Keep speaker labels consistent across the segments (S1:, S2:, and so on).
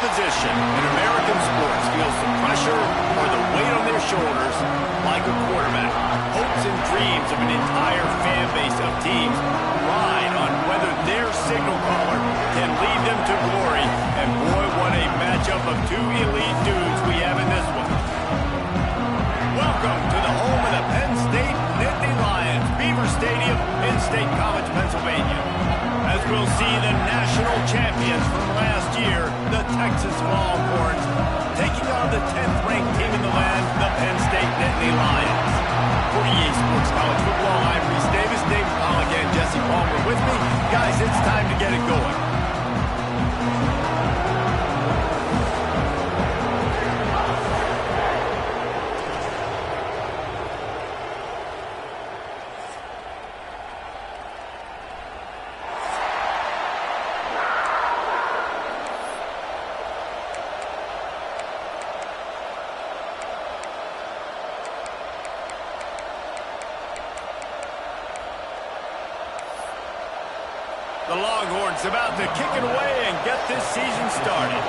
S1: position in American sports feels the pressure or the weight on their shoulders like a quarterback. Hopes and dreams of an entire fan base of teams ride on whether their signal caller can lead them to glory. And boy, what a matchup of two elite dudes we have in this one. Welcome to the home of the Penn State Nittany Lions, Beaver Stadium in State College, Pennsylvania. As we'll see the national champions from last year, the Texas Longhorns, taking on the 10th-ranked team in the land, the Penn State Nittany Lions. For EA Sports College Football, I'm Reese Davis, Dave Pollock, and Jesse Palmer with me. Guys, it's time to get it going. The Longhorns about to kick it away and get this season started.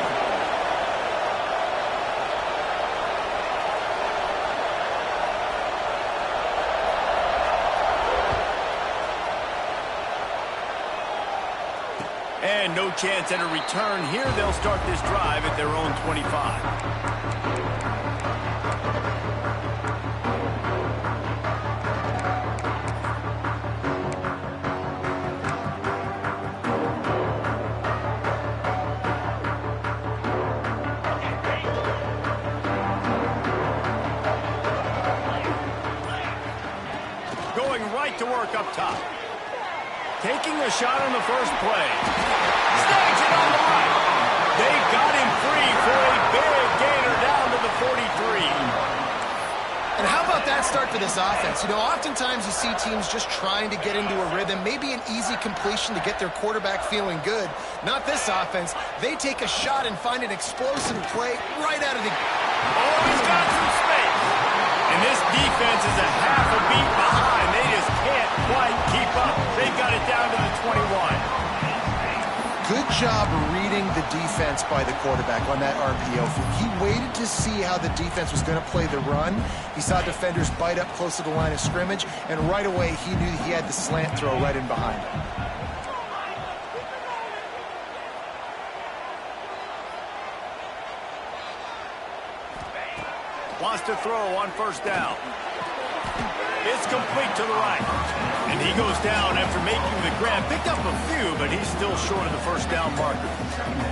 S1: And no chance at a return here. They'll start this drive at their own 25. To work up top. Taking a shot on the first play. Snags it on the right. They got him free for a big gainer down to the 43.
S2: And how about that start for this offense? You know, oftentimes you see teams just trying to get into a rhythm, maybe an easy completion to get their quarterback feeling good. Not this offense. They take a shot and find an explosive play right out of the...
S1: Oh, he's got some space. And this defense is a half a beat behind. They just can't quite keep up. They've got it down to the 21.
S2: Good job reading the defense by the quarterback on that RPO. He waited to see how the defense was going to play the run. He saw defenders bite up close to the line of scrimmage, and right away he knew he had the slant throw right in behind him.
S1: Wants to throw on first down. It's complete to the right. And he goes down after making the grab. Picked up a few, but he's still short of the first down marker.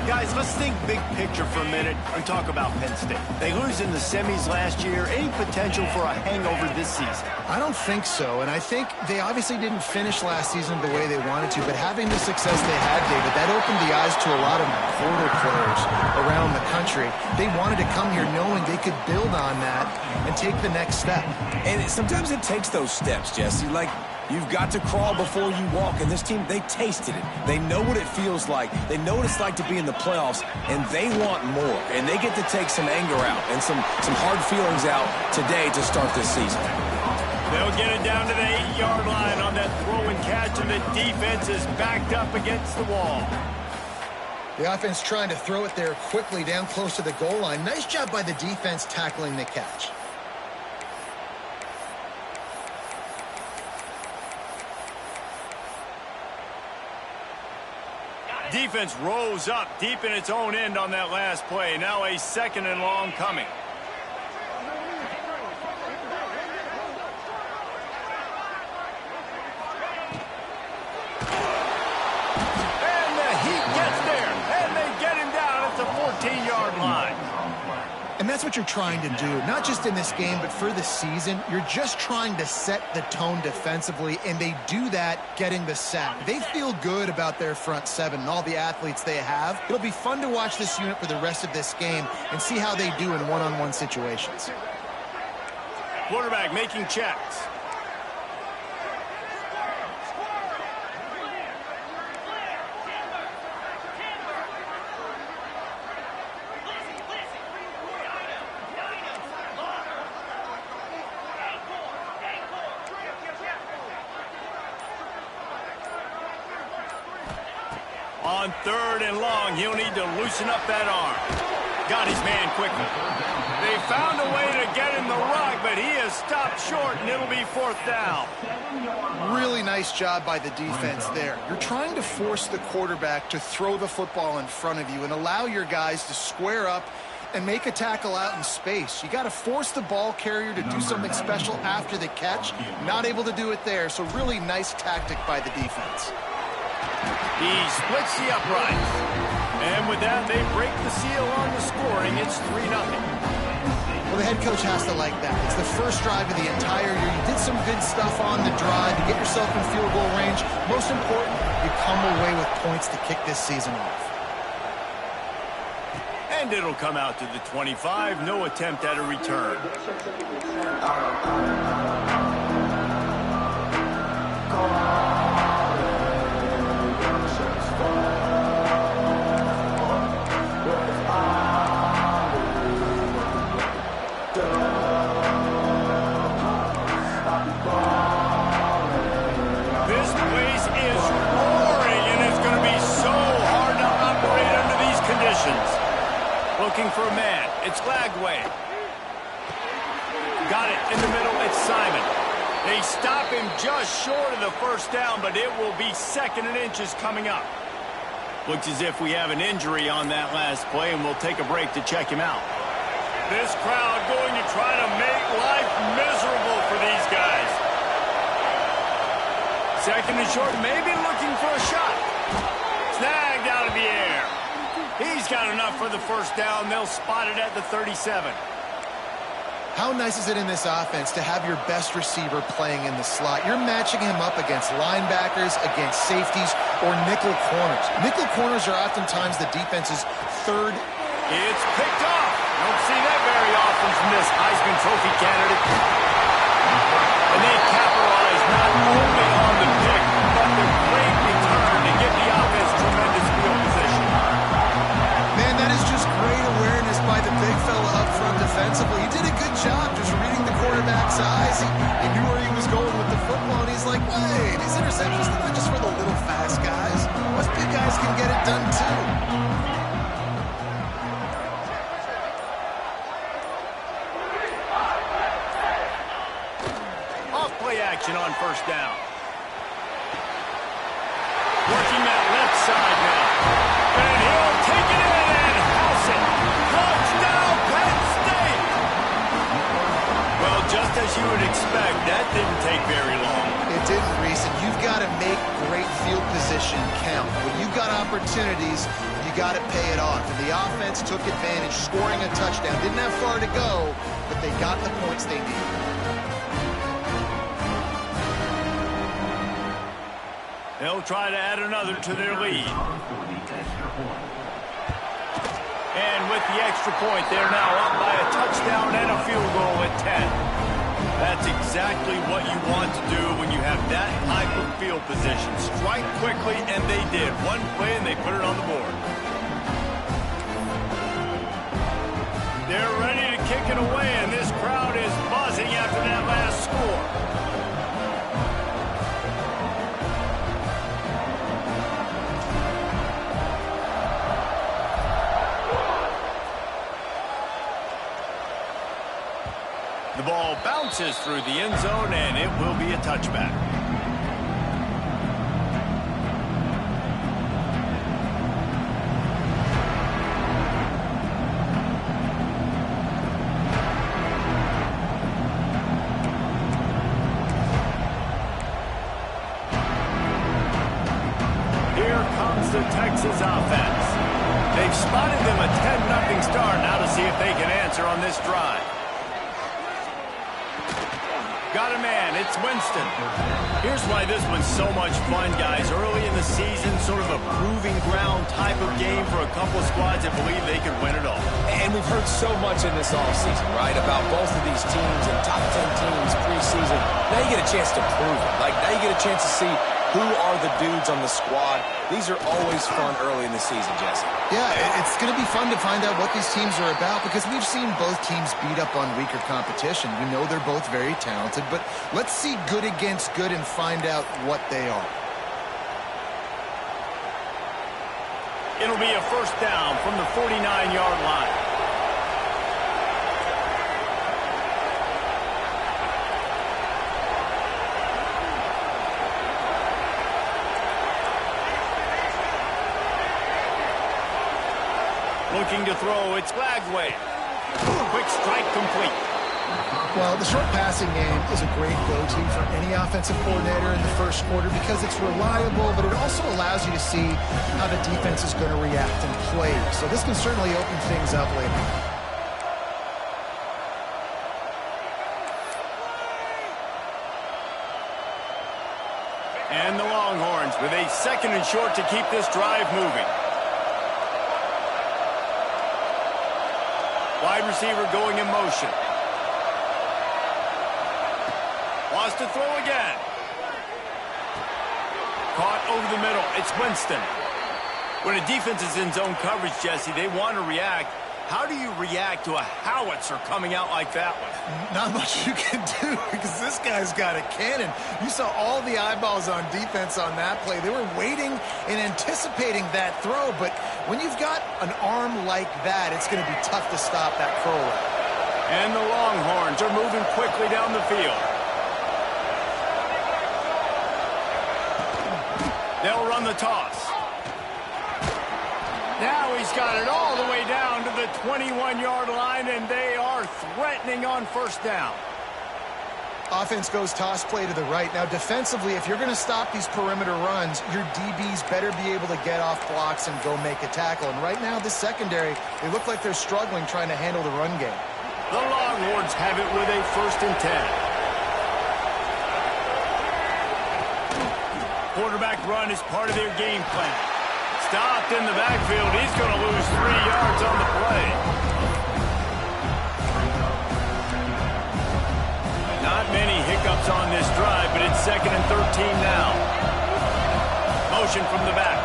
S1: Guys, let's think big picture for a minute and talk about Penn State. They lose in the semis last year. Any potential for a hangover this season?
S2: I don't think so, and I think they obviously didn't finish last season the way they wanted to, but having the success they had, David, that opened the eyes to a lot of portal players around the country. They wanted to come here knowing they could build on that and take the next step.
S3: And sometimes it takes those steps, Jesse. Like, you've got to crawl before you walk, and this team, they tasted it. They know what it feels like. They know what it's like to be in the playoffs, and they want more. And they get to take some anger out and some hard feelings out today to start this season.
S1: They'll get it down to the 8-yard line on that throw and catch, and the defense is backed up against the wall.
S2: The offense trying to throw it there quickly down close to the goal line. Nice job by the defense tackling the catch.
S1: Defense rose up deep in its own end on that last play. Now a second and long coming. And the heat gets there, and they get him down at the 14-yard line.
S2: And that's what you're trying to do, not just in this game, but for the season. You're just trying to set the tone defensively, and they do that getting the sack. They feel good about their front seven and all the athletes they have. It'll be fun to watch this unit for the rest of this game and see how they do in one-on-one situations.
S1: Quarterback making checks. On 3rd and long, he'll need to loosen up that arm. Got his man quickly. They found a way to get him the rock, but he has stopped short, and it'll be 4th down.
S2: Really nice job by the defense there. You're trying to force the quarterback to throw the football in front of you and allow your guys to square up and make a tackle out in space. You got to force the ball carrier to do something special after the catch. Not able to do it there, so really nice tactic by the defense.
S1: He splits the uprights. And with that, they break the seal on the scoring. It's 3-0.
S2: Well, the head coach has to like that. It's the first drive of the entire year. You did some good stuff on the drive to get yourself in field goal range. Most important, you come away with points to kick this season off.
S1: And it'll come out to the 25. No attempt at a return. This place is roaring, and it's going to be so hard to operate under these conditions. Looking for a man. It's Lagway. Got it in the middle. It's Simon. They stop him just short of the 1st down, but it will be 2nd and inches coming up. Looks as if we have an injury on that last play, and we'll take a break to check him out. This crowd going to try to make life miserable for these guys. 2nd and short, maybe looking for a shot. Snagged out of the air. He's got enough for the 1st down. They'll spot it at the 37.
S2: How nice is it in this offense to have your best receiver playing in the slot? You're matching him up against linebackers, against safeties, or nickel corners. Nickel corners are oftentimes the defense's 3rd.
S1: It's picked off. Don't see that very often from this Heisman Trophy candidate. And they capitalize not only on the pick, but the great return to give the offense tremendous field position.
S2: Man, that is just great awareness by the big fella up front defensively. He did a good job just reading the quarterback's eyes. He knew where he was going with the football, and he's like, wait, these interceptions are not just for the little fast guys. Us big guys can get it done too.
S1: Off-play action on 1st down. Working that left side now. And he'll take it in and house it. Touchdown, Penn State! Well, just as you would expect, that didn't take very long.
S2: It didn't, Reese, and you've got to make great field position count. When you've got opportunities, you got to pay it off. And the offense took advantage, scoring a touchdown. Didn't have far to go, but they got the points they needed.
S1: They'll try to add another to their lead. And with the extra point, they're now up by a touchdown and a field goal at 10. That's exactly what you want to do when you have that type of field position. Strike quickly, and they did. One play, and they put it on the board. They're ready to kick it away, and this crowd is buzzing after that last score. The ball bounces through the end zone, and it will be a touchback. Here comes the Texas offense. They've spotted them a 10-0 start. Now to see if they can answer on this drive. Got a man. It's Winston. Here's why this one's so much fun, guys. Early in the season, sort of a proving ground type of game for a couple of squads that believe they could win it all.
S3: And we've heard so much in this offseason, right, about both of these teams and top 10 teams preseason. Now you get a chance to prove it. Like, now you get a chance to see who are the dudes on the squad. These are always fun early in the season, Jesse.
S2: Yeah, it's going to be fun to find out what these teams are about because we've seen both teams beat up on weaker competition. We know they're both very talented, but let's see good against good and find out what they are.
S1: It'll be a first down from the 49-yard line. Looking to throw, it's Flagway. Quick strike complete.
S2: Well, the short passing game is a great go-to for any offensive coordinator in the first quarter because it's reliable, but it also allows you to see how the defense is going to react and play. So this can certainly open things up later.
S1: And the Longhorns with a second and short to keep this drive moving. Wide receiver going in motion. Wants to throw again. Caught over the middle. It's Winston. When a defense is in zone coverage, Jesse, they want to react. How do you react to a howitzer coming out like that one?
S2: Not much you can do because this guy's got a cannon. You saw all the eyeballs on defense on that play. They were waiting and anticipating that throw, but when you've got an arm like that, it's going to be tough to stop that curl route.
S1: And the Longhorns are moving quickly down the field. They'll run the toss. Now he's got it all the way down to the 21-yard line, and they are threatening on first down.
S2: Offense goes toss play to the right. Now, defensively, if you're going to stop these perimeter runs, your DBs better be able to get off blocks and go make a tackle. And right now, this secondary, they look like they're struggling trying to handle the run game.
S1: The Longhorns have it with a 1st and 10. Quarterback run is part of their game plan. Stopped in the backfield. He's going to lose 3 yards on the play. Not many hiccups on this drive, but it's 2nd and 13 now. Motion from the back.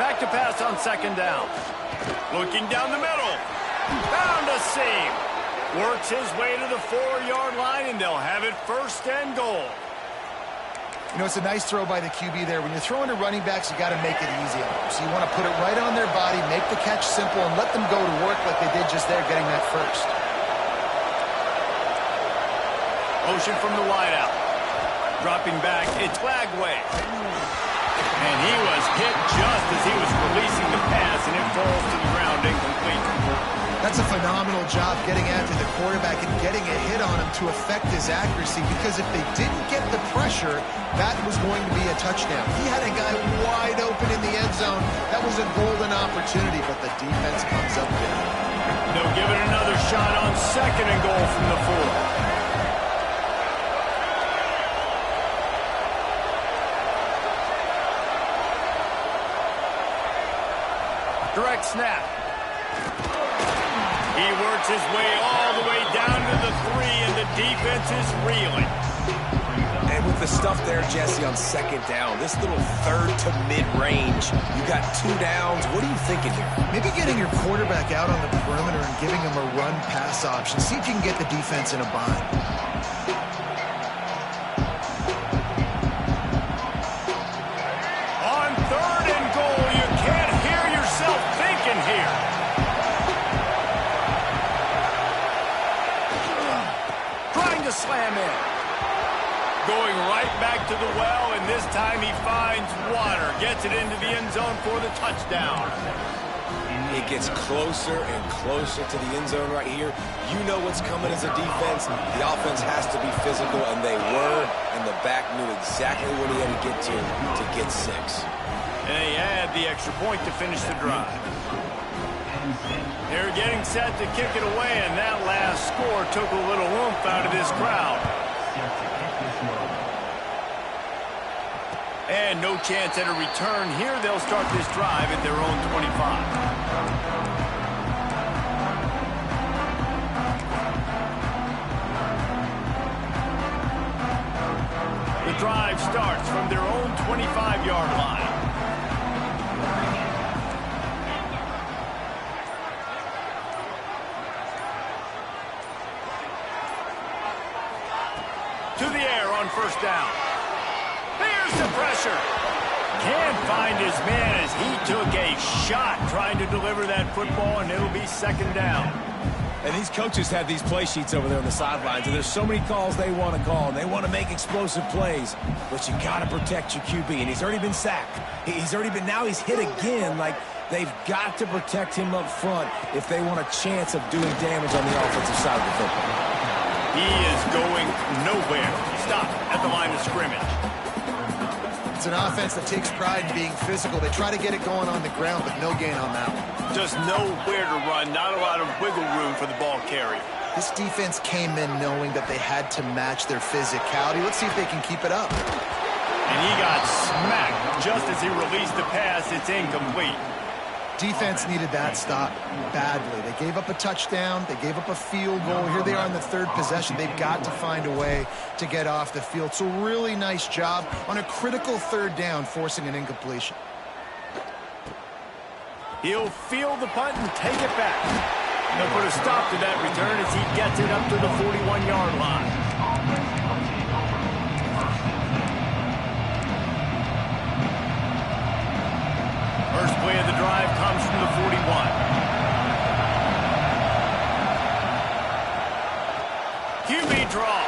S1: Back to pass on 2nd down. Looking down the middle. Found a seam. Works his way to the 4-yard line, and they'll have it 1st and goal.
S2: You know, it's a nice throw by the QB there. When you're throwing to running backs, you got to make it easy on them. So you want to put it right on their body, make the catch simple, and let them go to work like they did just there, getting that first.
S1: Motion from the wideout. Dropping back, it's Flagway. And he was hit just as he was releasing the pass, and it falls to the ground incomplete.
S2: That's a phenomenal job getting after the quarterback and getting a hit on him to affect his accuracy, because if they didn't get the pressure, that was going to be a touchdown. He had a guy wide open in the end zone. That was a golden opportunity, but the defense comes up big.
S1: They'll give it another shot on 2nd and goal from the 4. Direct snap. He works his way all the way down to the 3, and the defense is reeling.
S3: And with the stuff there, Jesse, on 2nd down, this little 3rd to mid-range, you got 2 downs. What are you thinking here?
S2: Maybe getting your quarterback out on the perimeter and giving him a run-pass option. See if you can get the defense in a bind.
S1: On 3rd and goal, you can't hear yourself thinking here. Trying to slam in. Going right back to the well, and this time he finds water. Gets it into the end zone for the touchdown.
S3: It gets closer and closer to the end zone right here. You know what's coming as a defense. The offense has to be physical, and they were, and the back knew exactly what he had to get 6.
S1: And they had the extra point to finish the drive. They're getting set to kick it away, and that last score took a little oomph out of this crowd. And no chance at a return here. They'll start this drive at their own 25. The drive starts from their own 25-yard line. To the air on 1st down. Here's the pressure. Can't find his man as he took a shot trying to deliver that football, and it'll be second down.
S3: And these coaches have these play sheets over there on the sidelines, and there's so many calls they want to call, and they want to make explosive plays. But you got to protect your QB, and he's already been sacked. Now he's hit again. Like, they've got to protect him up front if they want a chance of doing damage on the offensive side of the football.
S1: He is going nowhere. Stop at the line of scrimmage.
S2: It's an offense that takes pride in being physical. They try to get it going on the ground, but no gain on that one.
S1: Just nowhere to run. Not a lot of wiggle room for the ball carrier.
S2: This defense came in knowing that they had to match their physicality. Let's see if they can keep it up.
S1: And he got smacked just as he released the pass. It's incomplete.
S2: Defense needed that stop badly. They gave up a touchdown. They gave up a field goal. Here they are in the third possession. They've got to find a way to get off the field. So really nice job on a critical third down, forcing an incompletion.
S1: He'll field the punt and take it back. They'll put a stop to that return as he gets it up to the 41-yard line. First play of the drive comes from the 41. QB draw.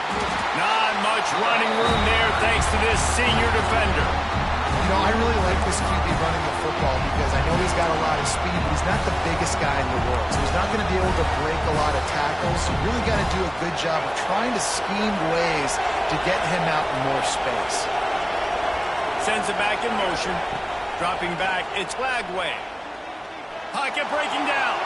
S1: Not much running room there thanks to this senior defender.
S2: You know, I really like this QB running the football because I know he's got a lot of speed, but he's not the biggest guy in the world. So he's not going to be able to break a lot of tackles. So you really got to do a good job of trying to scheme ways to get him out in more space.
S1: Sends it back in motion. Dropping back, it's flag way. Pocket breaking down.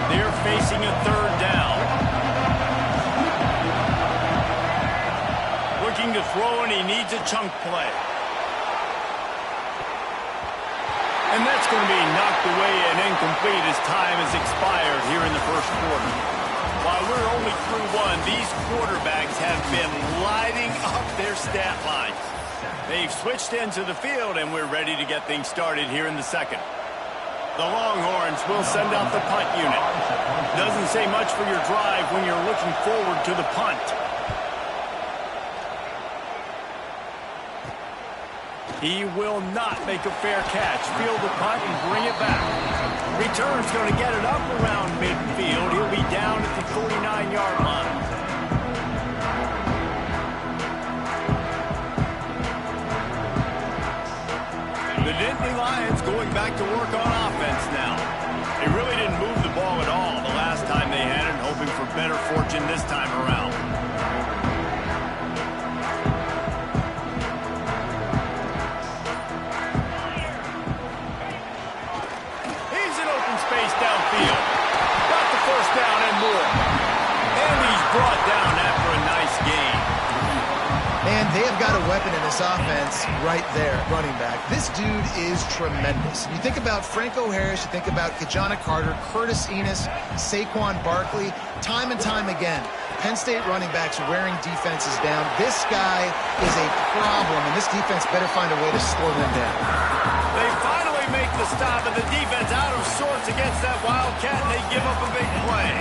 S1: They're facing a third down. Looking to throw, and he needs a chunk play. And that's going to be knocked away and incomplete as time has expired here in the first quarter. While we're only through one, these quarterbacks have been lighting up their stat lines. They've switched ends of the field, and we're ready to get things started here in the second. The Longhorns will send out the punt unit. Doesn't say much for your drive when you're looking forward to the punt. He will not make a fair catch. Field the punt and bring it back. Return's going to get it up around midfield. He'll be down at the 49-yard line. The Nittany Lions going back to work on offense now. They really didn't move the ball at all the last time they had it, hoping for better fortune this time around. Downfield. Got the first down and more. And he's brought down after a nice gain.
S2: And they have got a weapon in this offense right there, running back. This dude is tremendous. You think about Franco Harris, you think about Kajana Carter, Curtis Enos, Saquon Barkley, time and time again. Penn State running backs wearing defenses down. This guy is a problem, and this defense better find a way to slow them down.
S1: They finally make the stop, and the defense out of sorts against that Wildcat, and they give up a big play.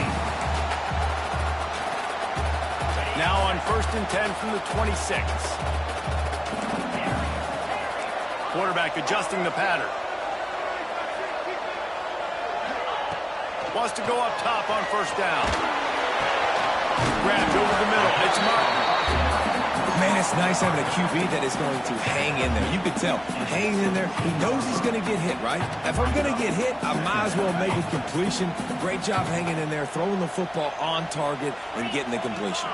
S1: Now on 1st and 10 from the 26. Quarterback adjusting the pattern. Wants to go up top on first down. Grabbed over the middle. It's Martin.
S3: Man, it's nice having a QB that is going to hang in there. You can tell, hanging in there. He knows he's going to get hit, right? If I'm going to get hit, I might as well make a completion. Great job hanging in there, throwing the football on target and getting the completion.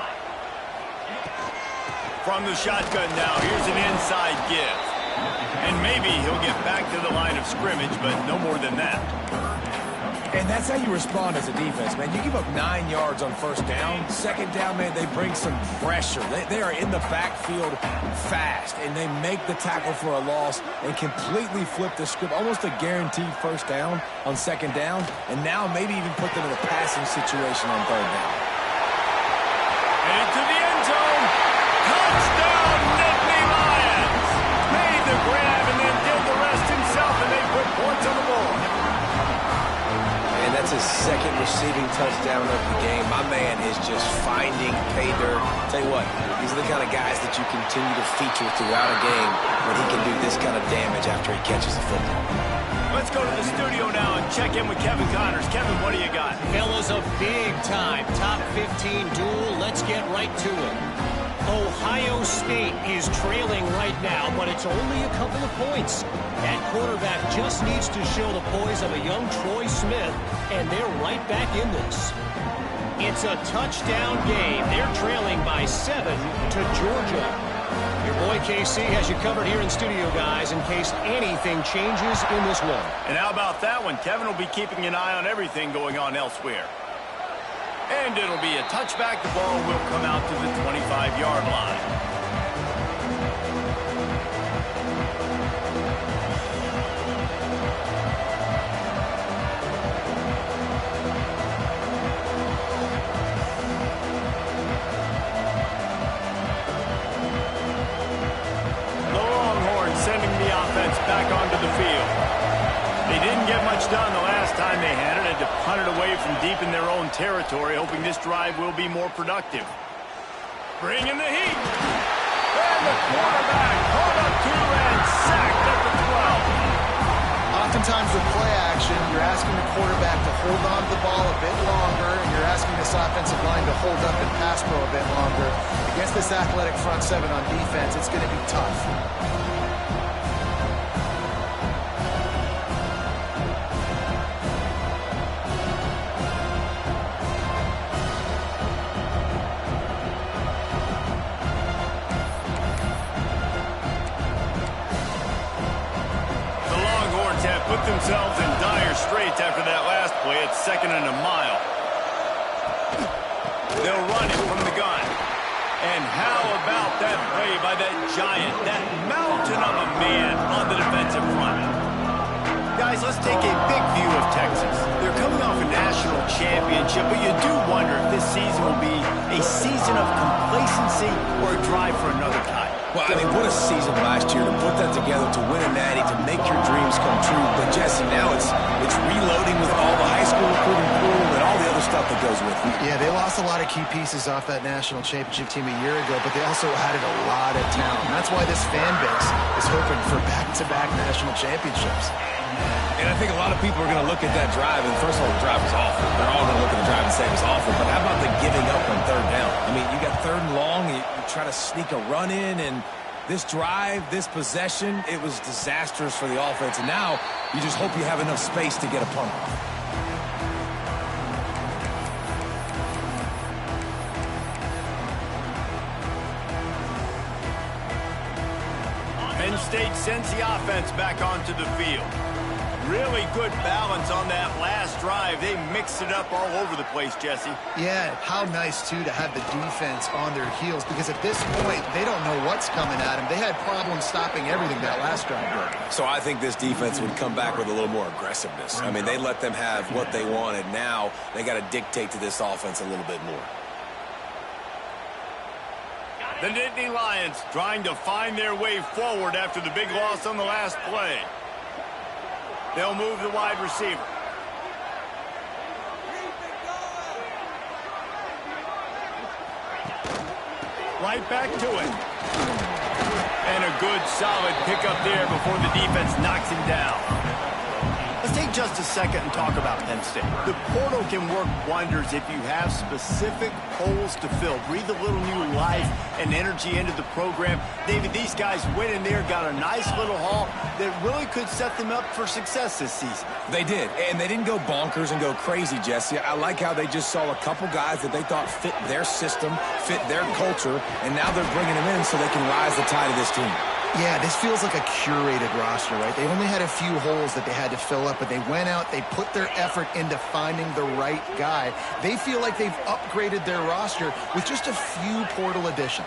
S1: From the shotgun now, here's an inside give. And maybe he'll get back to the line of scrimmage, but no more than that.
S3: And that's how you respond as a defense, man. You give up 9 yards on first down. Second down, man, they bring some pressure. They are in the backfield fast, and they make the tackle for a loss and completely flip the script. Almost a guaranteed first down on second down, and now maybe even put them in a passing situation on third down.
S1: And into the end zone. Touchdown, Nittany Lions. Made the grab and then did the rest himself, and they put points
S3: grinding, pay dirt. Tell you what, these are the kind of guys that you continue to feature throughout a game when he can do this kind of damage after he catches the football.
S1: Let's go to the studio now and check in with Kevin Connors. Kevin, what do you got?
S4: Fellas, a big-time top 15 duel. Let's get right to it. Ohio State is trailing right now, but it's only a couple of points. That quarterback just needs to show the poise of a young Troy Smith, and they're right back in this. It's a touchdown game. They're trailing by 7 to Georgia. Your boy KC has you covered here in studio, guys, in case anything changes in this one.
S1: And how about that one? Kevin will be keeping an eye on everything going on elsewhere. And it'll be a touchback. The ball will come out to the 25-yard line. Back onto the field. They didn't get much done the last time they had it. Had to punt it away from deep in their own territory, hoping this drive will be more productive. Bring in the heat. And the quarterback caught up to and sacked at the 12.
S2: Oftentimes with play action, you're asking the quarterback to hold on to the ball a bit longer, and you're asking this offensive line to hold up and pass pro a bit longer. Against this athletic front seven on defense, it's going to be tough.
S1: Put themselves in dire straits after that last play. It's 2nd and a mile. They'll run it from the gun. And how about that play by that giant, that mountain of a man on the defensive front? Guys, let's take a big view of Texas. They're coming off a national championship, but you do wonder if this season will be a season of complacency or a drive for another title.
S3: Well, I mean, what a season last year to put that together, to win a natty, to make your dreams come true. But, Jesse, now it's reloading with all the high school recruiting pool and all the other stuff that goes with it.
S2: Yeah, they lost a lot of key pieces off that national championship team a year ago, but they also added a lot of talent. And that's why this fan base is hoping for back-to-back national championships.
S3: And I think a lot of people are going to look at that drive, and first of all, the drive was awful. They're all going to look at the drive and say it was awful. But how about the giving up on 3rd down? I mean, you got 3rd and long, you try to sneak a run in, and this drive, this possession, it was disastrous for the offense. And now you just hope you have enough space to get a punt off.
S1: Penn State sends the offense back onto the field. Really good balance on that last drive. They mixed it up all over the place, Jesse.
S2: Yeah, how nice, too, to have the defense on their heels, because at this point, they don't know what's coming at them. They had problems stopping everything that last drive.
S3: So I think this defense would come back with a little more aggressiveness. I mean, they let them have what they wanted. Now they got to dictate to this offense a little bit more.
S1: The Nittany Lions trying to find their way forward after the big loss on the last play. They'll move the wide receiver. Right back to it. And a good, solid pickup there before the defense knocks him down. Let's take just a second and talk about Penn State. The portal can work wonders if you have specific holes to fill. Breathe a little new life and energy into the program. David, these guys went in there, got a nice little haul that really could set them up for success this season.
S3: They did, and they didn't go bonkers and go crazy, Jesse. I like how they just saw a couple guys that they thought fit their system, fit their culture, and now they're bringing them in so they can rise the tide of this team.
S2: Yeah, this feels like a curated roster, right? They only had a few holes that they had to fill up, but they went out, they put their effort into finding the right guy. They feel like they've upgraded their roster with just a few portal additions.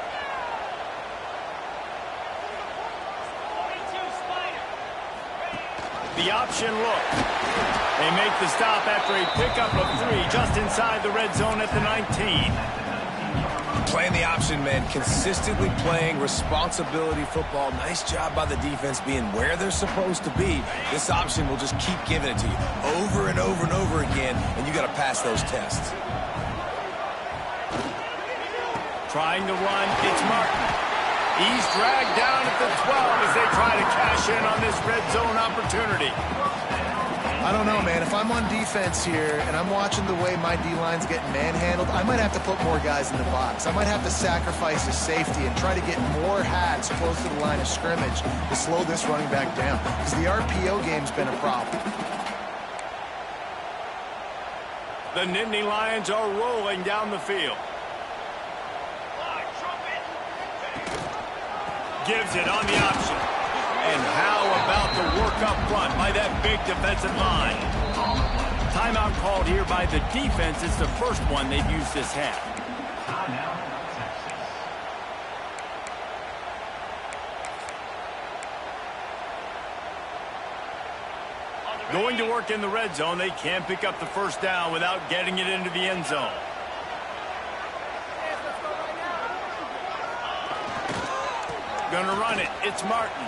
S1: The option look. They make the stop after a pickup of 3 just inside the red zone at the 19.
S3: Playing the option, man, consistently playing responsibility football. Nice job by the defense being where they're supposed to be. This option will just keep giving it to you over and over and over again, and you got to pass those tests.
S1: Trying to run, it's Martin. He's dragged down at the 12 as they try to cash in on this red zone opportunity.
S2: I don't know, man. If I'm on defense here and I'm watching the way my D-line's getting manhandled, I might have to put more guys in the box. I might have to sacrifice his safety and try to get more hats close to the line of scrimmage to slow this running back down, because the RPO game's been a problem.
S1: The Nittany Lions are rolling down the field. Gives it on the option. And how about the work up front by that big defensive line? Timeout called here by the defense. It's the first one they've used this half. Going to work in the red zone. They can't pick up the first down without getting it into the end zone. Gonna run it. It's Martin.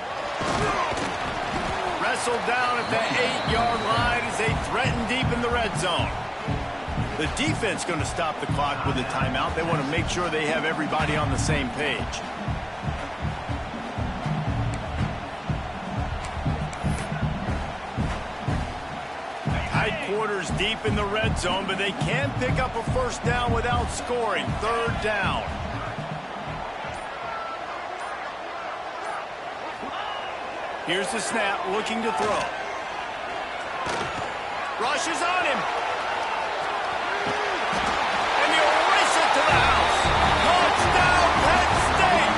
S1: Wrestled down at the 8-yard line as they threaten deep in the red zone. The defense going to stop the clock with a timeout. They want to make sure they have everybody on the same page. Tight quarters deep in the red zone, but they can pick up a first down without scoring. Third down. Here's the snap, looking to throw. Rush is on him. And he'll race it to the house. Touchdown, Penn State.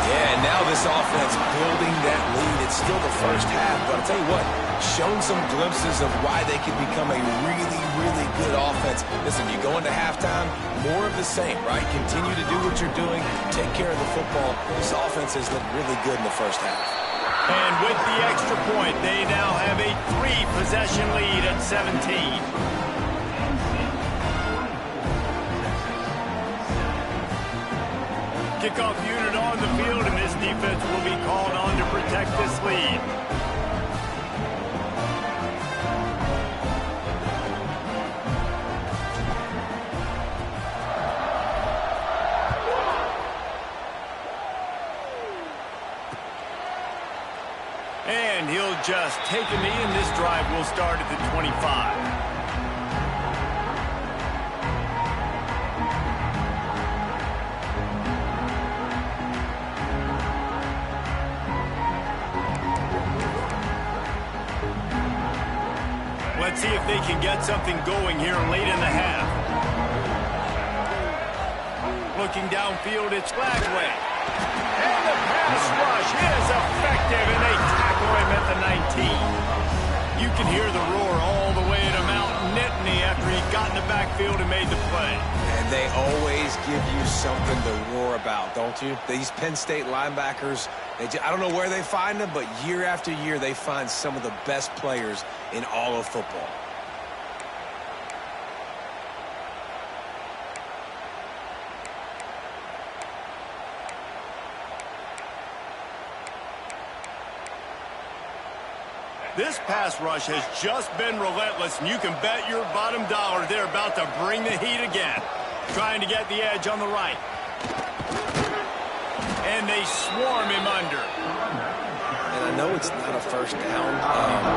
S3: Yeah, and now this offense building that lead. It's still the first half, but I'll tell you what, shown some glimpses of why they can become a really, really good offense. Listen, you go into halftime, more of the same, right? Continue to do what you're doing, take care of the football. This offense has looked really good in the first half.
S1: And with the extra point, they now have a 3-possession lead at 17. Kickoff unit on the field, and this defense will be called on to protect this lead. And he'll just take a knee, and this drive will start at the 25. Let's see if they can get something going here late in the half. Looking downfield, it's Flagway. And the pass rush is effective, and they tackle him at the 19. You can hear the roar all the way to Mount Nittany after he got in the backfield and made the play.
S3: And they always give you something to roar about, don't you? These Penn State linebackers, I don't know where they find them, but year after year they find some of the best players in all of football.
S1: This pass rush has just been relentless, and you can bet your bottom dollar they're about to bring the heat again. Trying to get the edge on the right. And they swarm him under.
S3: And I know it's not a first down,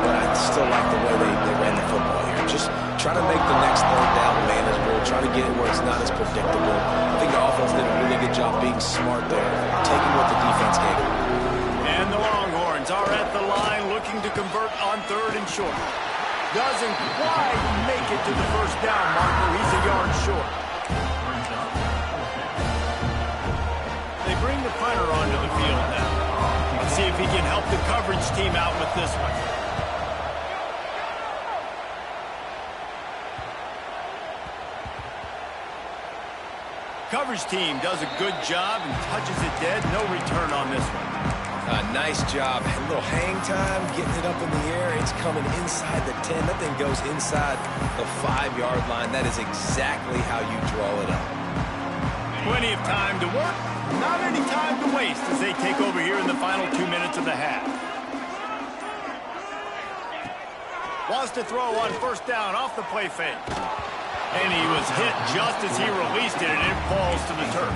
S3: but I still like the way they ran the football here. Just try to make the next third down manageable, try to get it where it's not as predictable. I think the offense did a really good job being smart there, taking what the defense gave them.
S1: And the Longhorns are at the line looking to convert on third and short. Doesn't quite make it to the first down marker. He's a yard short. They bring the punter onto the field now. Let's see if he can help the coverage team out with this one. Coverage team does a good job and touches it dead. No return on this one.
S3: Nice job. A little hang time, getting it up in the air. It's coming inside the 10. That thing goes inside the 5-yard line. That is exactly how you draw it up.
S1: Plenty of time to work. Not any time to waste as they take over here in the final 2 minutes of the half. Wants to throw on first down off the play fake. And he was hit just as he released it, and it falls to the turf.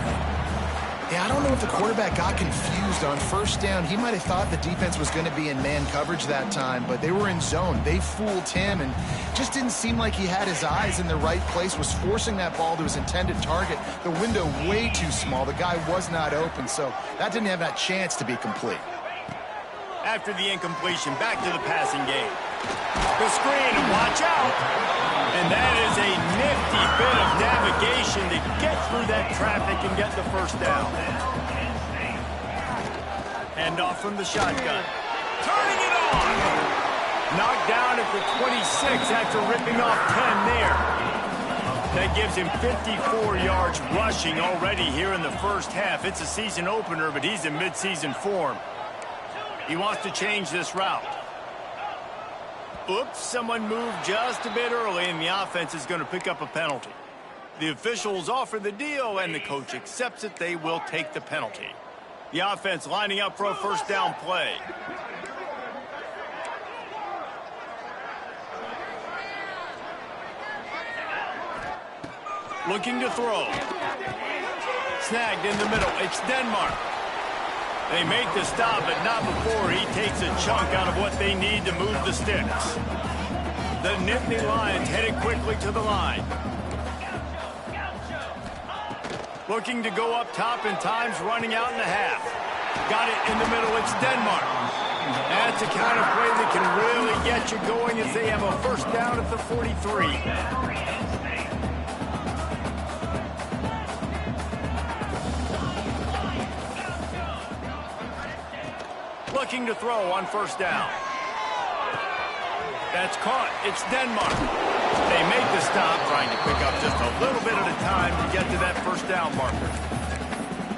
S2: Yeah, I don't know if the quarterback got confused on first down. He might have thought the defense was going to be in man coverage that time, but they were in zone. They fooled him and just didn't seem like he had his eyes in the right place, was forcing that ball to his intended target. The window way too small. The guy was not open, so that didn't have that chance to be complete.
S1: After the incompletion, back to the passing game. The screen, and watch out. And that is a nifty bit of navigation to get through that traffic and get the first down. Hand off from the shotgun. Turning it on. Knocked down at the 26 after ripping off 10 there. That gives him 54 yards rushing already here in the first half. It's a season opener, but he's in midseason form. He wants to change this route. Oops, someone moved just a bit early, and the offense is going to pick up a penalty. The officials offer the deal, and the coach accepts it. They will take the penalty. The offense lining up for a first down play. Looking to throw. Snagged in the middle. It's Denmark. They make the stop, but not before he takes a chunk out of what they need to move the sticks. The Nittany Lions headed quickly to the line. Looking to go up top, and time's running out in the half. Got it in the middle. It's Denmark. That's the kind of play that can really get you going as they have a first down at the 43. Looking to throw on first down. That's caught. It's Denmark. They make the stop, trying to pick up just a little bit at a time to get to that first down marker.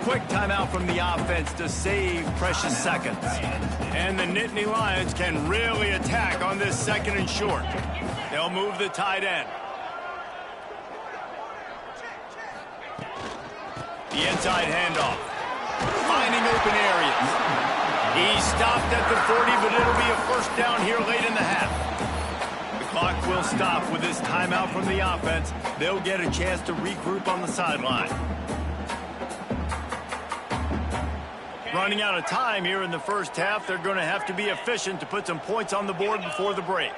S1: Quick timeout from the offense to save precious seconds. And the Nittany Lions can really attack on this second and short. They'll move the tight end. The inside handoff. Finding open areas. He stopped at the 40, but it'll be a first down here late in the half. The clock will stop with this timeout from the offense. They'll get a chance to regroup on the sideline. Running out of time here in the first half. They're going to have to be efficient to put some points on the board before the break.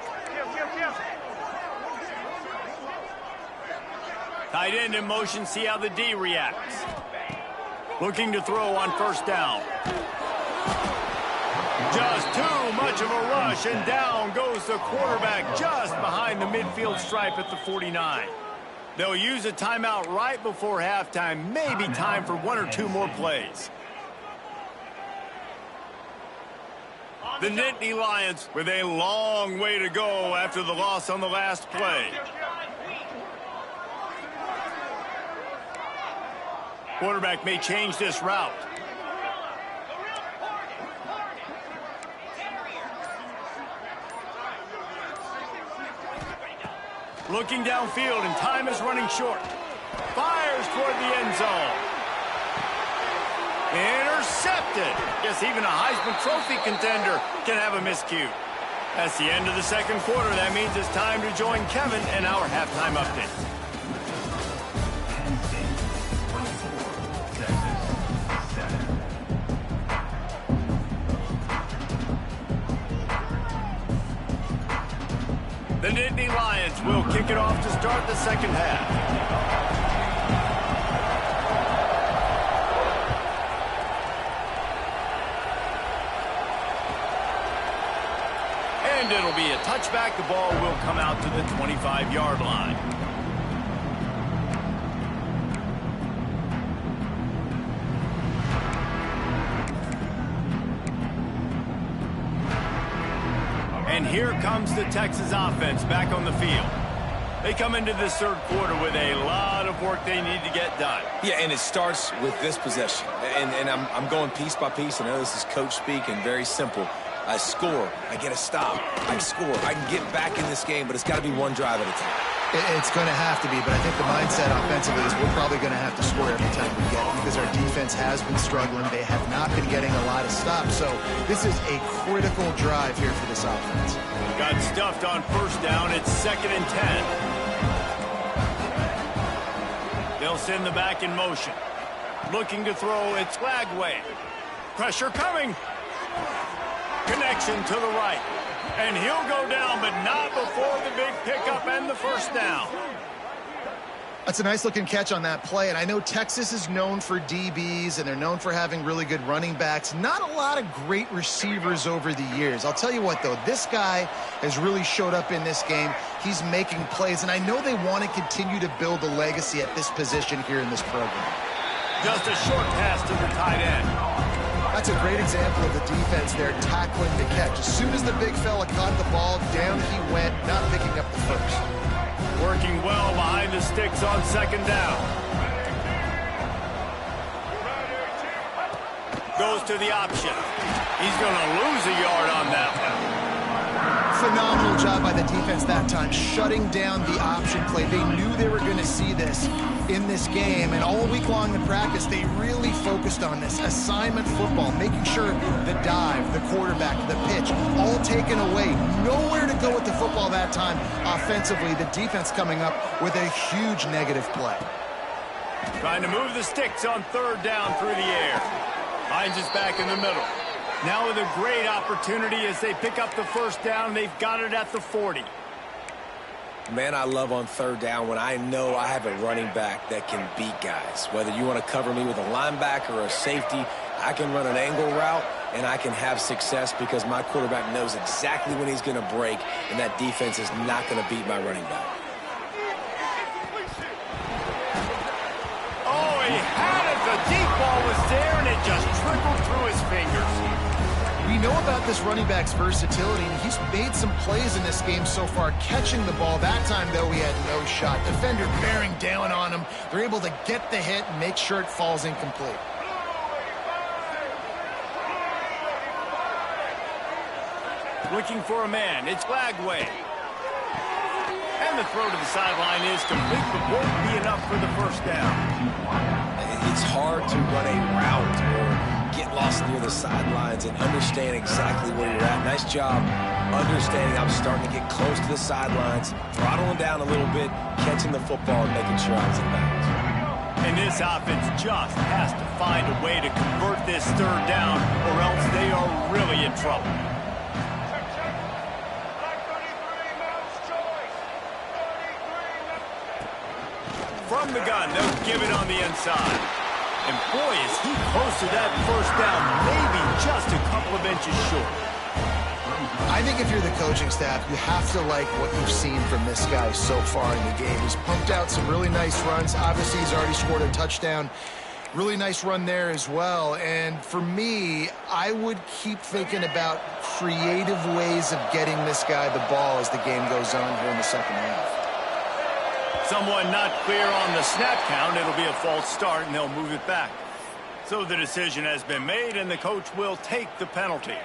S1: Tight end in motion, see how the D reacts. Looking to throw on first down. Just too much of a rush, and down goes the quarterback just behind the midfield stripe at the 49. They'll use a timeout right before halftime, maybe time for one or two more plays. The Nittany Lions with a long way to go after the loss on the last play. Quarterback may change this route. Looking downfield, and time is running short. Fires toward the end zone. Intercepted. Guess even a Heisman Trophy contender can have a miscue. That's the end of the second quarter. That means it's time to join Kevin in our halftime update. The Nittany Lions will kick it off to start the second half. And it'll be a touchback. The ball will come out to the 25-yard line. And here comes the Texas offense back on the field. They come into this third quarter with a lot of work they need to get done.
S3: Yeah, and it starts with this possession. And I'm going piece by piece. I know this is coach speak and very simple. I score, I get a stop, I score, I can get back in this game, but it's got to be one drive at a time.
S2: It's going to have to be, but I think the mindset offensively is we're probably going to have to score every time we get it because our defense has been struggling. They have not been getting a lot of stops, so this is a critical drive here for this offense.
S1: Got stuffed on first down. It's 2nd and 10. They'll send the back in motion. Looking to throw, it's Lagway. Pressure coming. Connection to the right. And he'll go down, but not before the big pickup and the first down.
S2: That's a nice-looking catch on that play, and I know Texas is known for DBs, and they're known for having really good running backs. Not a lot of great receivers over the years. I'll tell you what, though, this guy has really showed up in this game. He's making plays, and I know they want to continue to build a legacy at this position here in this program.
S1: Just a short pass to the tight end.
S2: That's a great example of the defense there tackling the catch. As soon as the big fella caught the ball, down he went, not picking up the first.
S1: Working well behind the sticks on second down. Goes to the option. He's going to lose a yard on that one.
S2: Phenomenal job by the defense that time, shutting down the option play. They knew they were going to see this in this game, and all week long in practice, they really focused on this assignment football, making sure the dive, the quarterback, the pitch, all taken away. Nowhere to go with the football that time offensively. The defense coming up with a huge negative play.
S1: Trying to move the sticks on third down through the air. Hines is back in the middle. Now with a great opportunity as they pick up the first down. They've got it at the 40.
S3: Man, I love on third down when I know I have a running back that can beat guys. Whether you want to cover me with a linebacker or a safety, I can run an angle route and I can have success because my quarterback knows exactly when he's going to break, and that defense is not going to beat my running back.
S1: Oh, he had it. The deep ball was there, and it just trickled through his fingers.
S2: We know about this running back's versatility, and he's made some plays in this game so far, catching the ball. That time, though, he had no shot. Defender bearing down on him. They're able to get the hit and make sure it falls incomplete.
S1: Looking for a man. It's Lagway. And the throw to the sideline is complete, but won't be enough for the first down.
S3: It's hard to run a route or get lost near the sidelines and understand exactly where you're at. Nice job understanding I'm starting to get close to the sidelines, throttling down a little bit, catching the football and making sure I was in bounds.
S1: And this offense just has to find a way to convert this third down, or else they are really in trouble. From the gun, they'll give it on the inside. And boy, is he close to that first down, maybe just a couple of inches short.
S2: I think if you're the coaching staff, you have to like what you've seen from this guy so far in the game. He's pumped out some really nice runs. Obviously, he's already scored a touchdown. Really nice run there as well. And for me, I would keep thinking about creative ways of getting this guy the ball as the game goes on here in the second half.
S1: Someone not clear on the snap count. It'll be a false start, and they'll move it back. So the decision has been made, and the coach will take the penalty.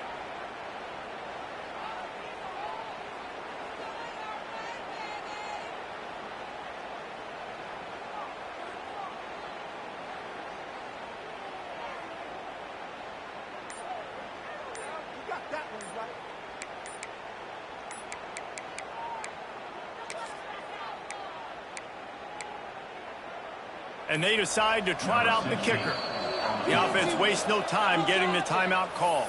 S1: And they decide to trot out the kicker. The offense wastes no time getting the timeout call.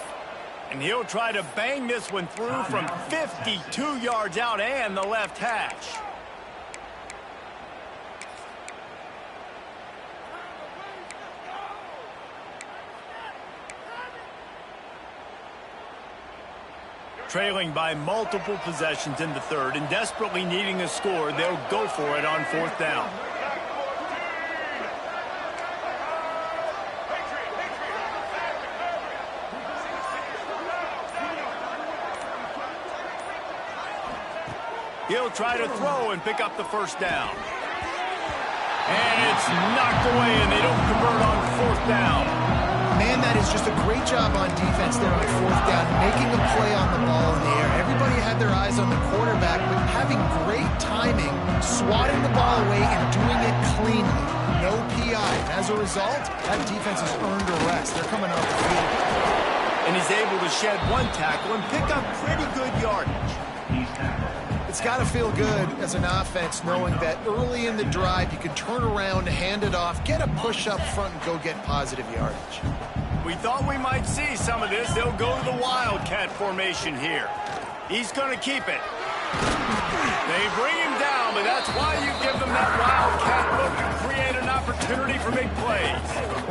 S1: And he'll try to bang this one through from 52 yards out and the left hash. Trailing by multiple possessions in the third and desperately needing a score, they'll go for it on fourth down. He'll try to throw and pick up the first down. And it's knocked away, and they don't convert on fourth down.
S2: Man, that is just a great job on defense there on fourth down, making a play on the ball in the air. Everybody had their eyes on the quarterback, but having great timing, swatting the ball away and doing it cleanly. No PI. As a result, that defense has earned a rest. They're coming off the field.
S1: And he's able to shed one tackle and pick up pretty good yardage.
S2: It's got to feel good as an offense knowing that early in the drive you can turn around, hand it off, get a push up front, and go get positive yardage.
S1: We thought we might see some of this. They'll go to the Wildcat formation here. He's going to keep it. They bring him down, but that's why you give them that Wildcat look to create an opportunity for big plays.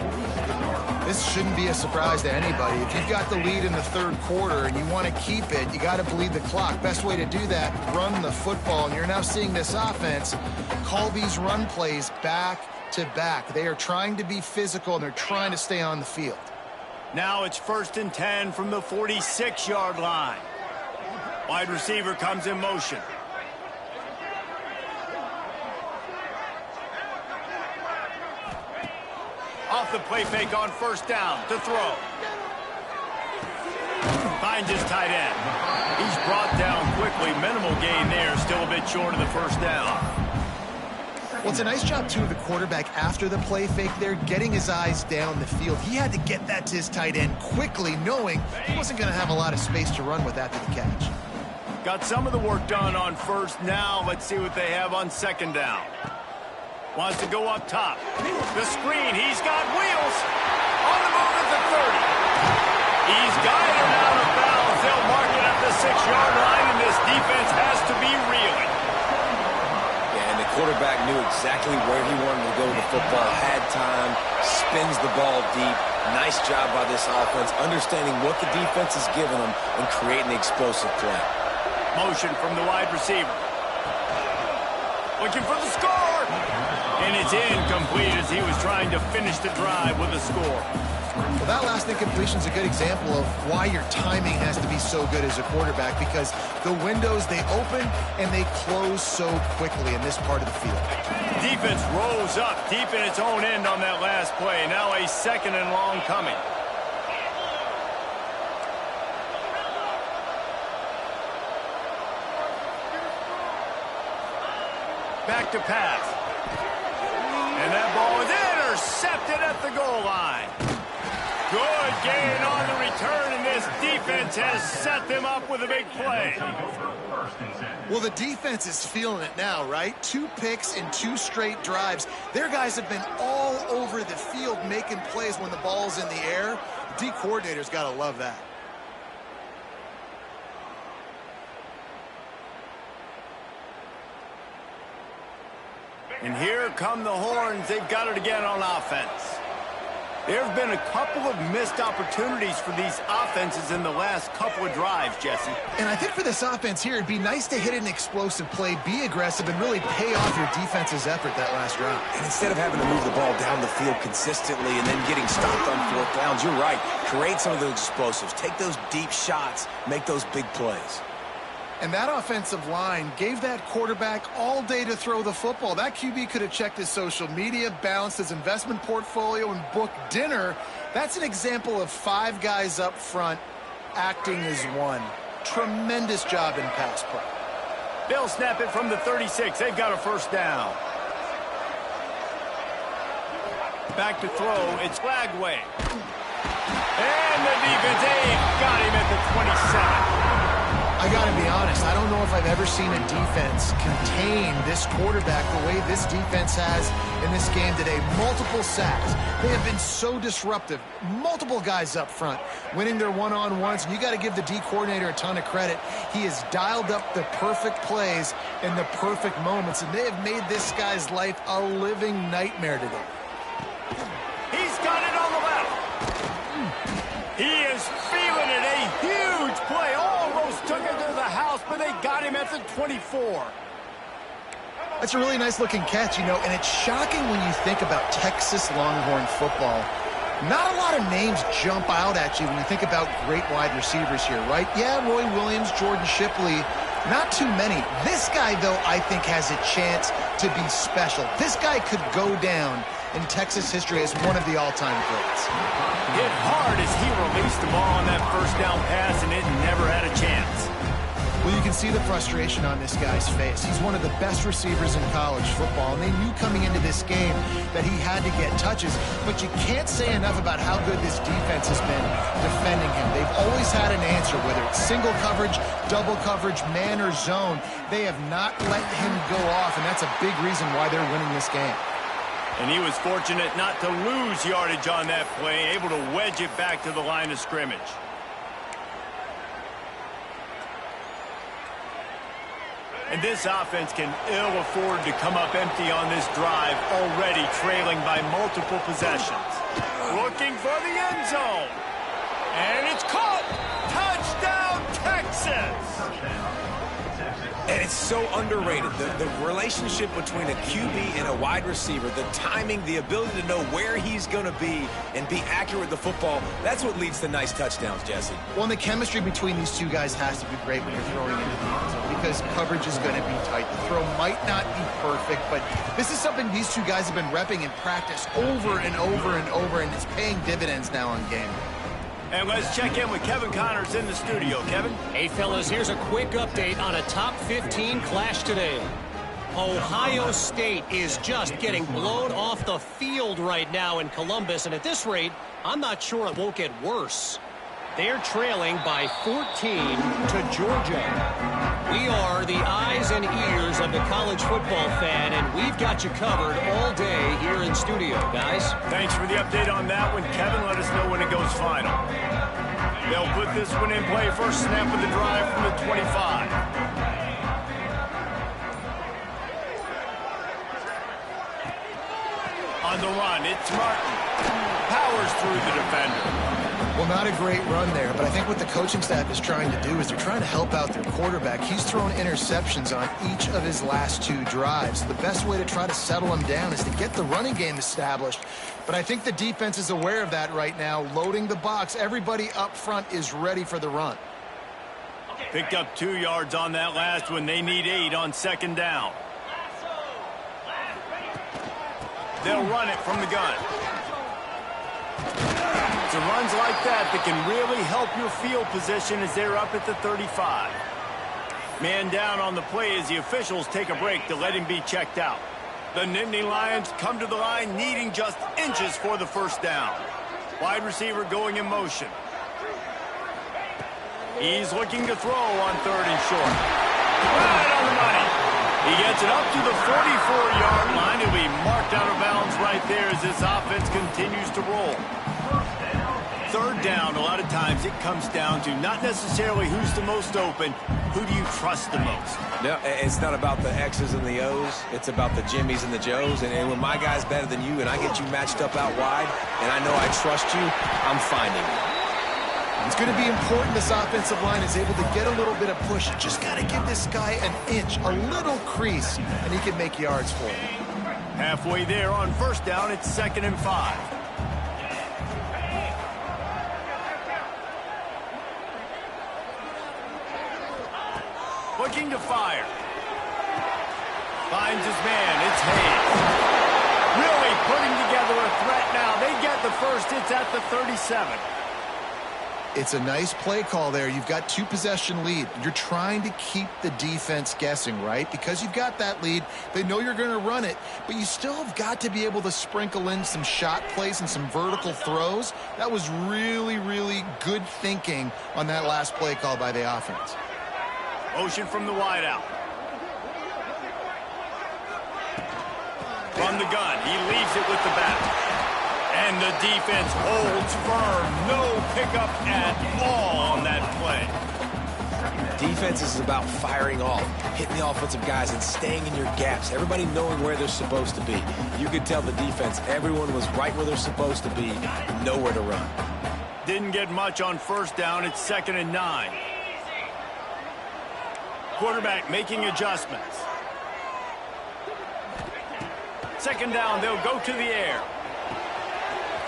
S2: This shouldn't be a surprise to anybody. If you've got the lead in the third quarter and you want to keep it, you got to bleed the clock. Best way to do that, run the football. And you're now seeing this offense call these run plays back to back. They are trying to be physical, and they're trying to stay on the field.
S1: Now it's 1st and 10 from the 46-yard line. Wide receiver comes in motion. Off the play fake on 1st down to throw. Finds his tight end. He's brought down quickly. Minimal gain there. Still a bit short of the 1st down.
S2: Well, it's a nice job, too, of the quarterback after the play fake there, getting his eyes down the field. He had to get that to his tight end quickly, knowing he wasn't going to have a lot of space to run with after the catch.
S1: Got some of the work done on 1st. Now let's see what they have on 2nd down. Wants to go up top. The screen. He's got wheels. On the move at the 30. He's got it out of bounds. They'll mark it at the 6-yard line, and this defense has to be reeling.
S3: Yeah, and the quarterback knew exactly where he wanted to go with the football, had time, spins the ball deep. Nice job by this offense, understanding what the defense is giving them and creating the explosive play.
S1: Motion from the wide receiver. Looking for the score. And it's incomplete as he was trying to finish the drive with a score.
S2: Well, that last incompletion is a good example of why your timing has to be so good as a quarterback, because the windows, they open and they close so quickly in this part of the field.
S1: Defense rose up deep in its own end on that last play. Now a 2nd and long coming. Back to pass. And that ball is intercepted at the goal line. Good gain on the return, and this defense has set them up with a big play.
S2: Well, the defense is feeling it now, right? 2 picks in 2 straight drives. Their guys have been all over the field making plays when the ball's in the air. The D coordinator's got to love that.
S1: And here come the horns. They've got it again on offense. There have been a couple of missed opportunities for these offenses in the last couple of drives, Jesse.
S2: And I think for this offense here, it'd be nice to hit an explosive play, be aggressive, and really pay off your defense's effort that last drive.
S3: And instead of having to move the ball down the field consistently and then getting stopped on 4th downs, you're right. Create some of those explosives. Take those deep shots. Make those big plays.
S2: And that offensive line gave that quarterback all day to throw the football. That QB could have checked his social media, balanced his investment portfolio, and booked dinner. That's an example of 5 guys up front acting as one. Tremendous job in pass pro.
S1: They'll snap it from the 36. They've got a 1st down. Back to throw. It's Flagway. And the defense got him at the 27.
S2: I got to be honest, I don't know if I've ever seen a defense contain this quarterback the way this defense has in this game today. Multiple sacks. They have been so disruptive. Multiple guys up front winning their one-on-ones. And you got to give the D coordinator a ton of credit. He has dialed up the perfect plays in the perfect moments, and they have made this guy's life a living nightmare today.
S1: He's got it on the left. He is feeling it. A huge play. Almost took it to the house, but they got him at the 24.
S2: That's a really nice looking catch, you know, and it's shocking when you think about Texas Longhorn football. Not a lot of names jump out at you when you think about great wide receivers here, right? Yeah, Roy Williams, Jordan Shipley, not too many. This guy, though, I think has a chance to be special. This guy could go down in Texas history as one of the all-time greats.
S1: Hit hard as he released the ball on that 1st down pass, and it never had a chance.
S2: Well, you can see the frustration on this guy's face. He's one of the best receivers in college football, and they knew coming into this game that he had to get touches, but you can't say enough about how good this defense has been defending him. They've always had an answer, whether it's single coverage, double coverage, man or zone. They have not let him go off, and that's a big reason why they're winning this game.
S1: And he was fortunate not to lose yardage on that play, able to wedge it back to the line of scrimmage. And this offense can ill afford to come up empty on this drive, already trailing by multiple possessions. Looking for the end zone. And it's caught. Touchdown, Texas.
S3: And it's so underrated. The relationship between a QB and a wide receiver, the timing, the ability to know where he's going to be and be accurate with the football, that's what leads to nice touchdowns, Jesse.
S2: Well, and the chemistry between these two guys has to be great when you're throwing into the end zone because coverage is going to be tight. The throw might not be perfect, but this is something these two guys have been repping in practice over and over and over, and it's paying dividends now on game day.
S1: And let's check in with Kevin Connors in the studio. Kevin?
S4: Hey, fellas, here's a quick update on a top 15 clash today. Ohio State is just getting blown off the field right now in Columbus, and at this rate, I'm not sure it won't get worse. They're trailing by 14 to Georgia. We are the eyes and ears of the college football fan, and we've got you covered all day here in studio, guys.
S1: Thanks for the update on that one, Kevin. Let us know when it goes final. They'll put this one in play. First snap of the drive from the 25. On the run, it's Martin. Powers through the defender.
S2: Well, not a great run there, but I think what the coaching staff is trying to do is they're trying to help out their quarterback. He's thrown interceptions on each of his last two drives. The best way to try to settle him down is to get the running game established. But I think the defense is aware of that right now, loading the box. Everybody up front is ready for the run.
S1: Picked up 2 yards on that last one. They need 8 on second down. They'll run it from the gun. It's runs like that can really help your field position as they're up at the 35. Man down on the play as the officials take a break to let him be checked out. The Nittany Lions come to the line needing just inches for the first down. Wide receiver going in motion. He's looking to throw on 3rd and short. Right on the money. He gets it up to the 44-yard line. He'll be marked out of bounds right there as this offense continues to roll. 3rd down, a lot of times it comes down to not necessarily who's the most open, who do you trust the most?
S3: No, it's not about the X's and the O's. It's about the Jimmys and the Joes. And when my guy's better than you and I get you matched up out wide and I know I trust you, I'm finding you.
S2: It's going to be important this offensive line is able to get a little bit of push. You just got to give this guy an inch, a little crease, and he can make yards for you.
S1: Halfway there on 1st down, it's 2nd and 5. Looking to fire. Finds his man. It's Hayes. Really putting together a threat now. They get the first. It's at the 37.
S2: It's a nice play call there. You've got 2-possession lead. You're trying to keep the defense guessing, right? Because you've got that lead, they know you're going to run it, but you still have got to be able to sprinkle in some shot plays and some vertical throws. That was really, really good thinking on that last play call by the offense.
S1: Motion from the wideout. From the gun, he leaves it with the back. And the defense holds firm. No pickup at all on that play.
S3: Defense is about firing off, hitting the offensive guys and staying in your gaps. Everybody knowing where they're supposed to be. You could tell the defense, everyone was right where they're supposed to be, nowhere to run.
S1: Didn't get much on 1st down. It's 2nd and 9. Quarterback making adjustments. 2nd down, they'll go to the air.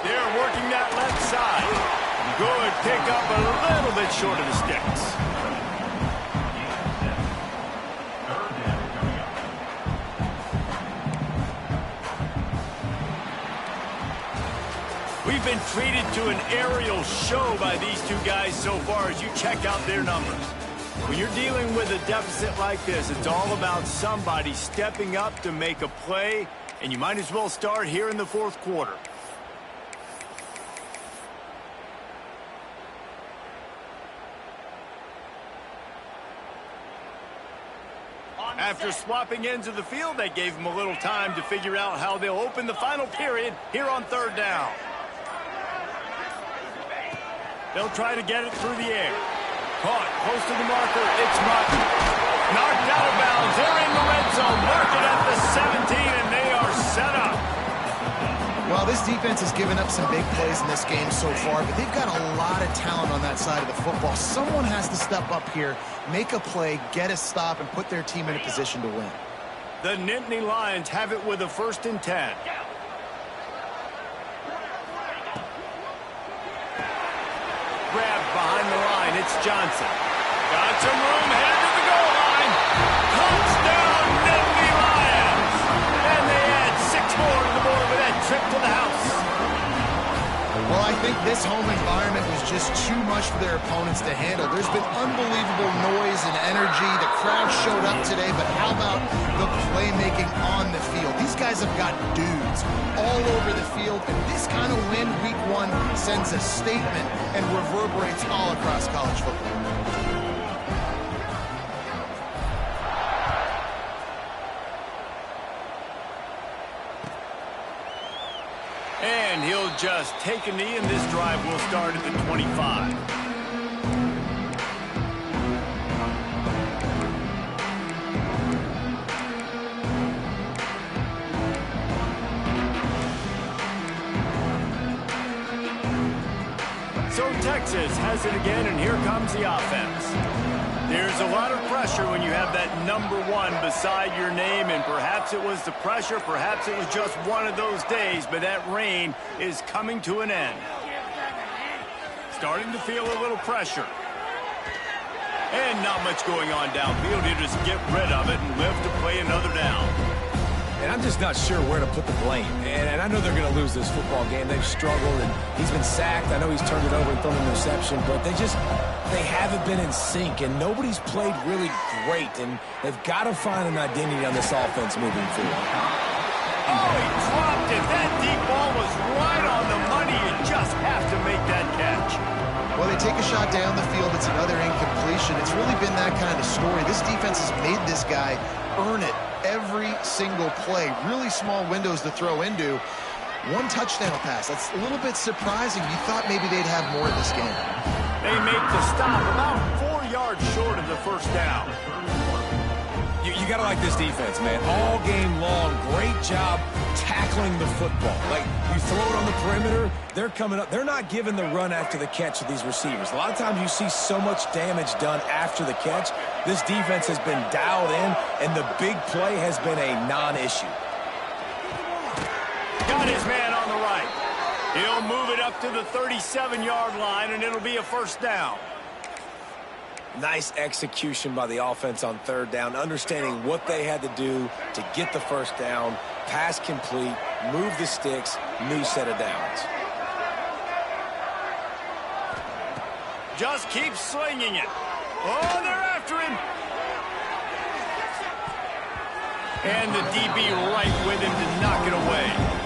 S1: They're working that left side. Good pickup, a little bit short of the sticks. We've been treated to an aerial show by these two guys so far as you check out their numbers. When you're dealing with a deficit like this, it's all about somebody stepping up to make a play, and you might as well start here in the fourth quarter. After swapping ends of the field, they gave them a little time to figure out how they'll open the final period here on third down. They'll try to get it through the air. Caught close to the marker. It's knocked out of bounds. They're in the red zone. Mark it at the 17, and they are set up.
S2: Well, this defense has given up some big plays in this game so far, but they've got a lot of talent on that side of the football. Someone has to step up here, make a play, get a stop, and put their team in a position to win.
S1: The Nittany Lions have it with a 1st and 10. Grabbed behind the line. It's Johnson. Got some room, headed to the goal line. Touchdown, Nittany Lions! And they add 6 more to the board with that trip to the house.
S2: Well, I think this home environment was just too much for their opponents to handle. There's been unbelievable noise and energy. The crowd showed up today, but how about the playmaking on the field? These guys have got dudes all over the field, and this kind of win week 1 sends a statement and reverberates all across college football.
S1: And he'll just take a knee, and this drive will start at the 25. So Texas has it again, and here comes the offense. There's a lot of pressure when you have that number 1 beside your name, and perhaps it was the pressure, perhaps it was just one of those days, but that reign is coming to an end. Starting to feel a little pressure. And not much going on downfield. You just get rid of it and live to play another down.
S3: And I'm just not sure where to put the blame. And I know they're going to lose this football game. They've struggled, and he's been sacked. I know he's turned it over and thrown an interception, but they haven't been in sync, and nobody's played really great, and they've got to find an identity on this offense moving forward.
S1: Oh, he dropped it. That deep ball was right on the money. You just have to make that catch.
S2: Well, they take a shot down the field. It's another incompletion. It's really been that kind of story. This defense has made this guy earn it every single play. Really small windows to throw into. 1 touchdown pass. That's a little bit surprising. You thought maybe they'd have more in this game.
S1: They make the stop about 4 yards short of the first down.
S3: You got to like this defense, man. All game long, great job tackling the football. Like, you throw it on the perimeter, they're coming up. They're not giving the run after the catch to these receivers. A lot of times you see so much damage done after the catch. This defense has been dialed in, and the big play has been a non-issue.
S1: Got his man on the right. He'll move it up to the 37-yard line, and it'll be a 1st down.
S3: Nice execution by the offense on 3rd down, understanding what they had to do to get the 1st down, pass complete, move the sticks, new set of downs.
S1: Just keep slinging it. Oh, they're after him. And the DB right with him to knock it away.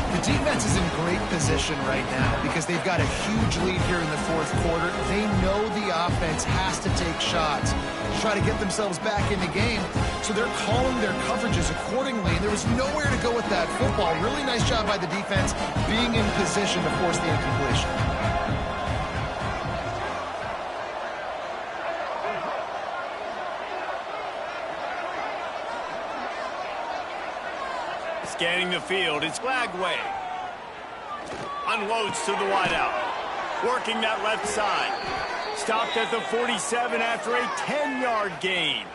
S2: The defense is in great position right now because they've got a huge lead here in the 4th quarter. They know the offense has to take shots to try to get themselves back in the game, so they're calling their coverages accordingly, and there was nowhere to go with that football. Really nice job by the defense being in position to force the incompletion.
S1: Scanning the field, it's Flagway. Unloads to the wideout. Working that left side. Stopped at the 47 after a 10-yard gain.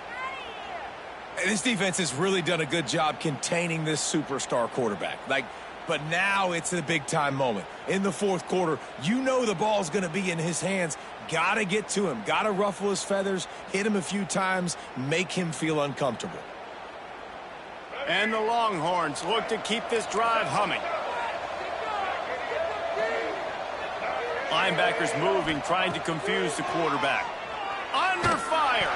S3: This defense has really done a good job containing this superstar quarterback. But now it's a big-time moment. In the 4th quarter, you know the ball's going to be in his hands. Got to get to him. Got to ruffle his feathers, hit him a few times, make him feel uncomfortable.
S1: And the Longhorns look to keep this drive humming. Linebackers moving, trying to confuse the quarterback. Under 5. fire.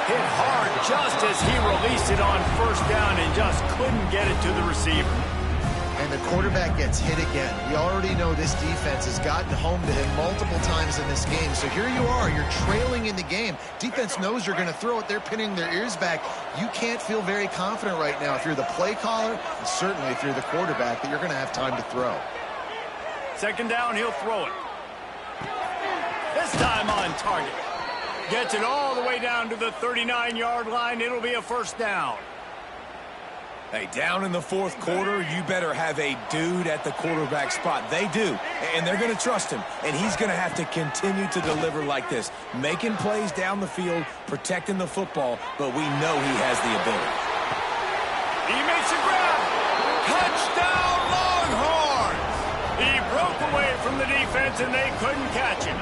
S1: Hit hard just as he released it on first down and just couldn't get it to the receiver.
S2: And the quarterback gets hit again. We already know this defense has gotten home to him multiple times in this game. So here you are, you're trailing in the game. Defense knows you're going to throw it. They're pinning their ears back. You can't feel very confident right now if you're the play caller, and certainly if you're the quarterback, that you're going to have time to throw.
S1: Second down, he'll throw it. This time on target. Gets it all the way down to the 39-yard line. It'll be a first down.
S3: Hey, down in the fourth quarter, you better have a dude at the quarterback spot. They do, and they're going to trust him, and he's going to have to continue to deliver like this, making plays down the field, protecting the football, but we know he has the ability.
S1: He makes a grab. Touchdown, Longhorns! He broke away from the defense, and they couldn't catch him.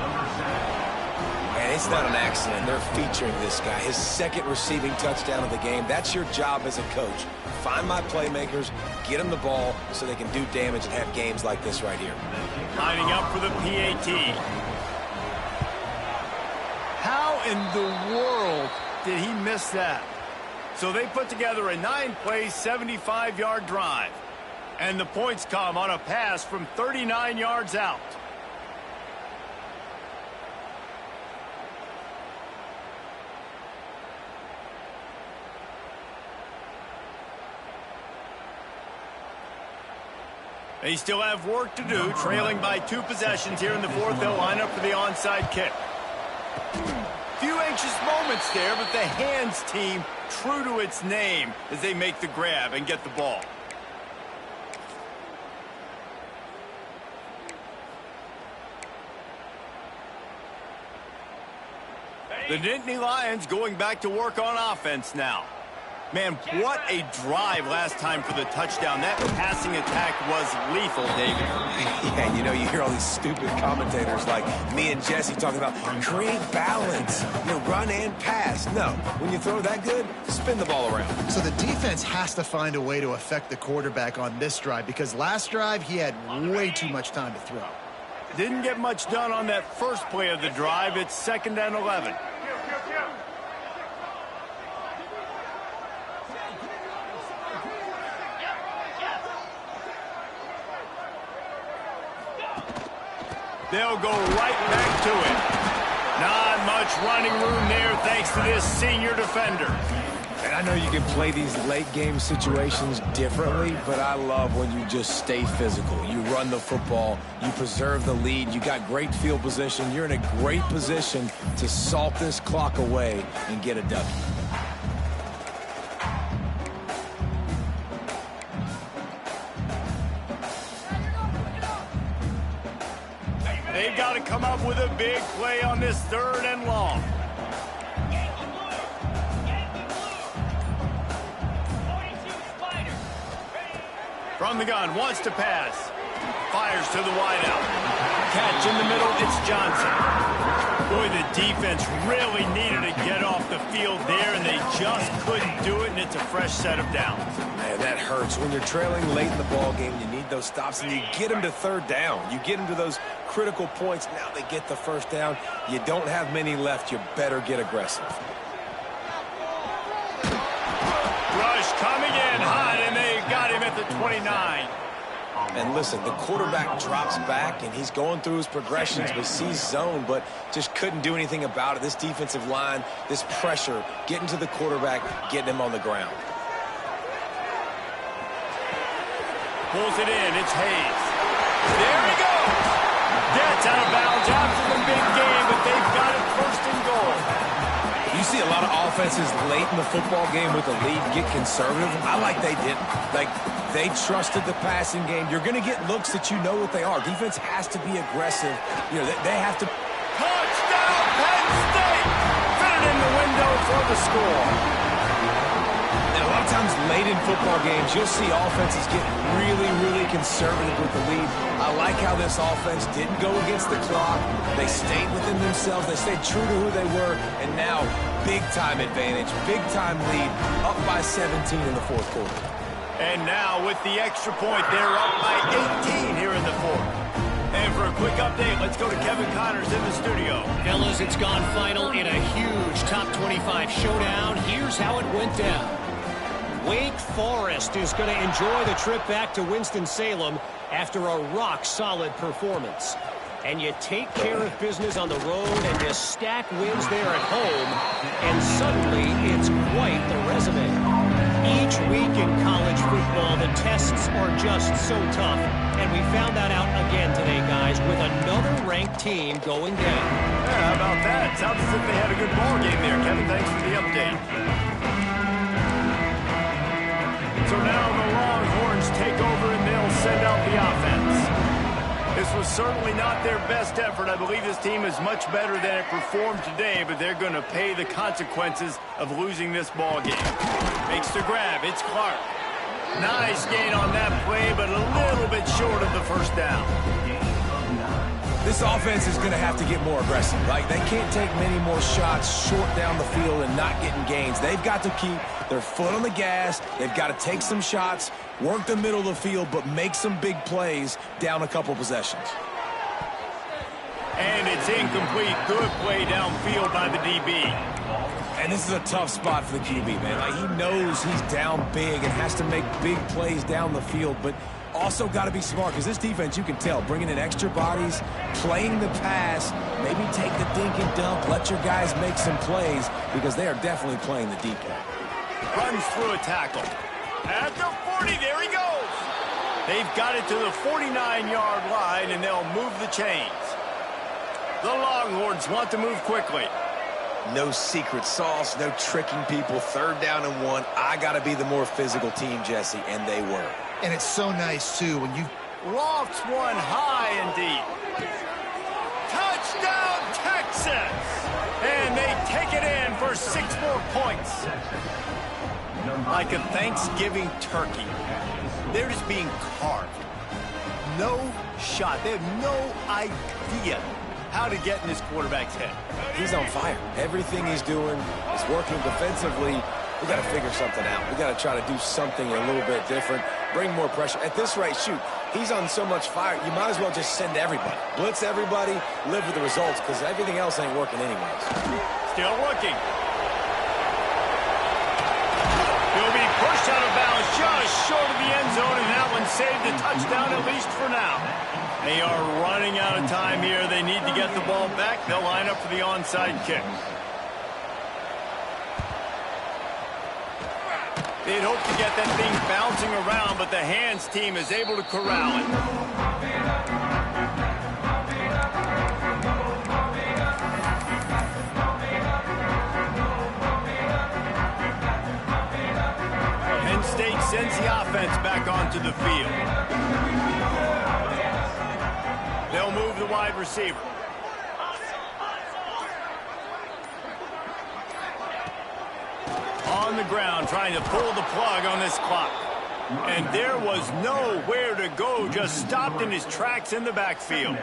S3: And it's not an accident. They're featuring this guy, his second receiving touchdown of the game. That's your job as a coach. Find my playmakers, get them the ball so they can do damage and have games like this right here.
S1: Lining up for the PAT. How in the world did he miss that? So they put together a 9-play, 75-yard drive. And the points come on a pass from 39 yards out. They still have work to do, trailing by 2 possessions here in the fourth. They'll line up for the onside kick. Few anxious moments there, but the hands team true to its name as they make the grab and get the ball. The Nittany Lions going back to work on offense now. Man, what a drive last time for the touchdown. That passing attack was lethal, David.
S3: Yeah, you know, you hear all these stupid commentators like me and Jesse talking about create balance, run and pass. No, when you throw that good, spin the ball around.
S2: So the defense has to find a way to affect the quarterback on this drive, because last drive he had way too much time to throw.
S1: Didn't get much done on that first play of the drive. It's 2nd and 11. They'll go right back to it. Not much running room there thanks to this senior defender.
S3: And I know you can play these late game situations differently, but I love when you just stay physical. You run the football, you preserve the lead, you got great field position, you're in a great position to salt this clock away and get a W.
S1: They've got to come up with a big play on this 3rd and long. From the gun, wants to pass. Fires to the wideout. Catch in the middle, it's Johnson. Boy, the defense really needed to get off the field there, and they just couldn't do it, and it's a fresh set of downs.
S3: Man, that hurts. When you're trailing late in the ball game, you need those stops, and you get them to 3rd down. You get them to those critical points. Now they get the 1st down. You don't have many left. You better get aggressive.
S1: Rush coming in hot, and they got him at the 29.
S3: And listen, the quarterback drops back, and he's going through his progressions, but sees zone, but just couldn't do anything about it. This defensive line, this pressure, getting to the quarterback, getting him on the ground.
S1: Pulls it in. It's Hayes. There he goes. Gets out of bounds after the big game, but they've got it 1st and goal.
S3: You see a lot of offenses late in the football game with the lead get conservative. I like they didn't. Like, they trusted the passing game. You're going to get looks that you know what they are. Defense has to be aggressive. They have to.
S1: Touchdown, Penn State! Fit it in the window for the score.
S3: And a lot of times late in football games, you'll see offenses get really, really conservative with the lead. I like how this offense didn't go against the clock. They stayed within themselves. They stayed true to who they were. And now, big-time advantage, big-time lead, up by 17 in the 4th quarter.
S1: And now, with the extra point, they're up by 18 here in the 4th. And for a quick update, let's go to Kevin Connors in the studio.
S4: Fellas, it's gone final in a huge top 25 showdown. Here's how it went down. Wake Forest is going to enjoy the trip back to Winston-Salem after a rock-solid performance. And you take care of business on the road and you stack wins there at home, and suddenly it's quite the resume. Each week in college football, the tests are just so tough, and we found that out again today, guys, with another ranked team going down.
S1: Yeah, how about that? Sounds as if they had a good ball game there, Kevin. Thanks for the update. So now the Longhorns take over and they'll send out the offense. This was certainly not their best effort. I believe this team is much better than it performed today, but they're going to pay the consequences of losing this ball game. Makes the grab. It's Clark. Nice gain on that play, but a little bit short of the first down.
S3: This offense is going to have to get more aggressive, right? They can't take many more shots short down the field and not getting gains. They've got to keep their foot on the gas. They've got to take some shots, work the middle of the field, but make some big plays down a couple possessions.
S1: And it's incomplete. Good play downfield by the DB.
S3: And this is a tough spot for the QB, man. Like, he knows he's down big and has to make big plays down the field, but also got to be smart, because this defense, you can tell, bringing in extra bodies, playing the pass, maybe take the dink and dump, let your guys make some plays, because they are definitely playing the deep end.
S1: Runs through a tackle. At the 40, there he goes. They've got it to the 49-yard line, and they'll move the chains. The Longhorns want to move quickly.
S3: No secret sauce, no tricking people. 3rd down and 1. I got to be the more physical team, Jesse, and they were.
S2: And it's so nice, too, when you
S1: Lofts one high and deep. Touchdown, Texas! And they take it in for 6 more points. Like a Thanksgiving turkey. They're just being carved. No shot. They have no idea how to get in this quarterback's head.
S3: He's on fire. Everything he's doing is working defensively. We got to figure something out. We got to try to do something a little bit different. Bring more pressure. At this rate, shoot, he's on so much fire, you might as well just send everybody. Blitz everybody, live with the results, because everything else ain't working anyways.
S1: Still looking. He'll be pushed out of bounds just short of the end zone, and that one saved the touchdown, at least for now. They are running out of time here. They need to get the ball back. They'll line up for the onside kick. They'd hope to get that thing bouncing around, but the hands team is able to corral it. Penn State sends the offense back onto the field. They'll move the wide receiver. On the ground, trying to pull the plug on this clock. And there was nowhere to go, just stopped in his tracks in the backfield.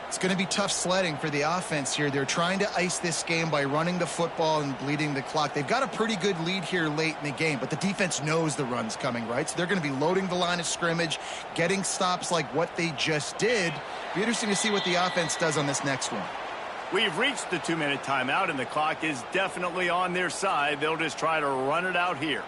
S2: It's going to be tough sledding for the offense here. They're trying to ice this game by running the football and bleeding the clock. They've got a pretty good lead here late in the game, but the defense knows the run's coming, right? So they're going to be loading the line of scrimmage, getting stops like what they just did. Be interesting to see what the offense does on this next one.
S1: We've reached the 2-minute timeout, and the clock is definitely on their side. They'll just try to run it out here.